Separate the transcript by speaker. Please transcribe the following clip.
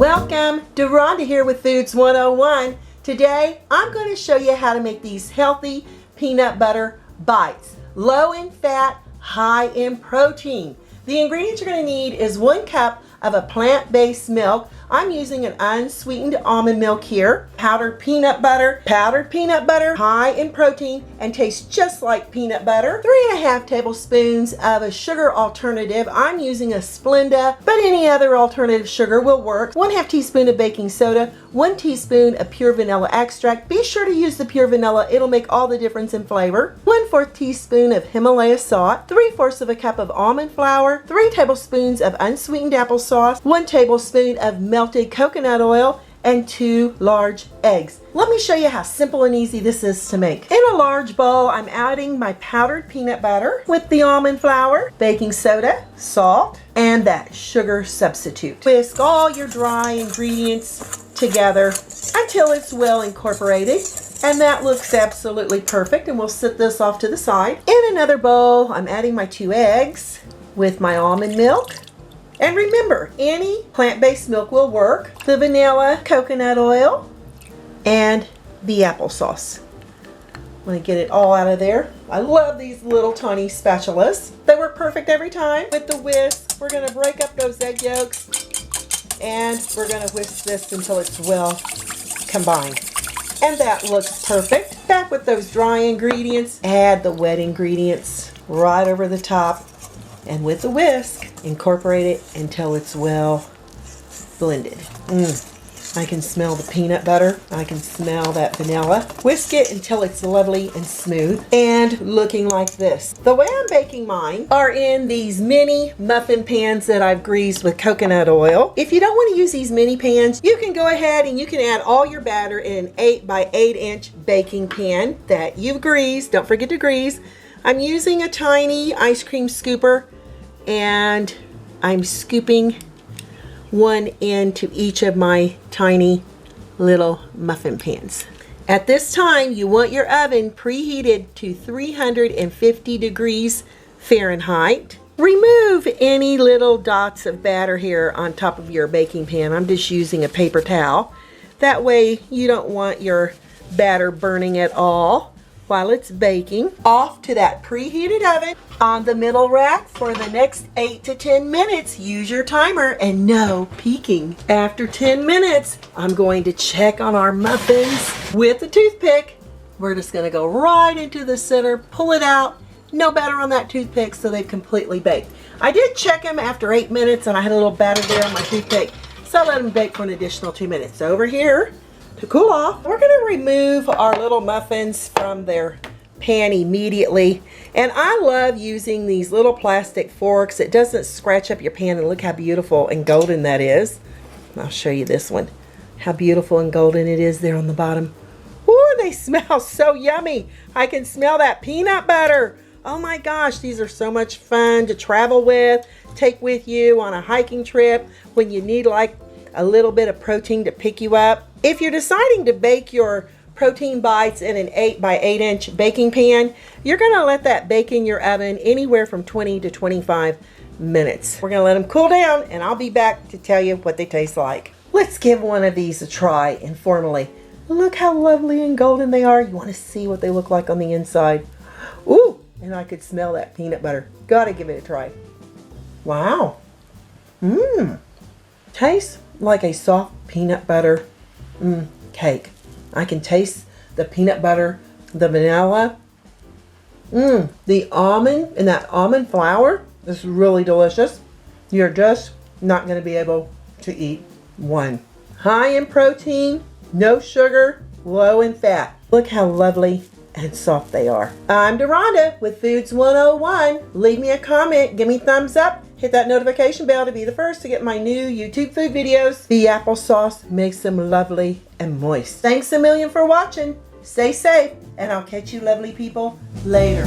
Speaker 1: Welcome, Rhonda here with Foods 101. Today I'm going to show you how to make these healthy peanut butter bites. Low in fat, high in protein. The ingredients you're going to need is 1 cup of a plant-based milk. I'm using an unsweetened almond milk here. Powdered peanut butter, high in protein and tastes just like peanut butter. 3.5 tablespoons of a sugar alternative. I'm using a Splenda, but any other alternative sugar will work. 1/2 teaspoon of baking soda, 1 teaspoon of pure vanilla extract. Be sure to use the pure vanilla. It'll make all the difference in flavor. 1/4 teaspoon of Himalaya salt, 3/4 of a cup of almond flour, 3 tablespoons of unsweetened applesauce, 1 tablespoon of melted coconut oil, and 2 large eggs. Let me show you how simple and easy this is to make. In a large bowl, I'm adding my powdered peanut butter with the almond flour, baking soda, salt, and that sugar substitute. Whisk all your dry ingredients together until it's well incorporated. And that looks absolutely perfect, and we'll set this off to the side. In another bowl, I'm adding my 2 eggs with my almond milk. And remember, any plant-based milk will work. The vanilla, coconut oil, and the applesauce. I'm going to get it all out of there. I love these little tiny spatulas. They work perfect every time. With the whisk, we're going to break up those egg yolks, and we're going to whisk this until it's well combined. And that looks perfect. Back with those dry ingredients, add the wet ingredients right over the top. And with the whisk, incorporate it until it's well blended. I can smell the peanut butter. I can smell that vanilla. Whisk it until it's lovely and smooth and looking like this. The way I'm baking mine are in these mini muffin pans that I've greased with coconut oil. If you don't want to use these mini pans, you can go ahead and you can add all your batter in an 8 by 8 inch baking pan that you've greased. Don't forget to grease. I'm using a tiny ice cream scooper, and I'm scooping one into each of my tiny little muffin pans. At this time, you want your oven preheated to 350 degrees Fahrenheit. Remove any little dots of batter here on top of your baking pan. I'm just using a paper towel. That way you don't want your batter burning at all while it's baking. Off to that preheated oven on the middle rack for the next 8 to 10 minutes. Use your timer and no peeking. After 10 minutes, I'm going to check on our muffins with a toothpick. We're just going to go right into the center, pull it out. No batter on that toothpick, so they've completely baked. I did check them after 8 minutes and I had a little batter there on my toothpick, so I let them bake for an additional 2 minutes. Over here, to cool off, we're going to remove our little muffins from their pan immediately. And I love using these little plastic forks. It doesn't scratch up your pan, and look how beautiful and golden that is. I'll show you this one. How beautiful and golden it is there on the bottom. Ooh, they smell so yummy. I can smell that peanut butter. Oh my gosh, these are so much fun to travel with, take with you on a hiking trip when you need like a little bit of protein to pick you up. If you're deciding to bake your protein bites in an 8 by 8 inch baking pan, you're going to let that bake in your oven anywhere from 20 to 25 minutes. We're going to let them cool down, and I'll be back to tell you what they taste like. Let's give one of these a try informally. Look how lovely and golden they are. You want to see what they look like on the inside. Ooh, and I could smell that peanut butter. Gotta give it a try. Wow. Tastes like a soft peanut butter cake. I can taste the peanut butter, the vanilla, the almond, and that almond flour is really delicious. You're just not going to be able to eat one. High in protein, no sugar, low in fat. Look how lovely and soft they are. I'm Rhonda with Foods 101. Leave me a comment, give me a thumbs up, hit that notification bell to be the first to get my new YouTube food videos. The applesauce makes them lovely and moist. Thanks a million for watching. Stay safe, and I'll catch you lovely people later.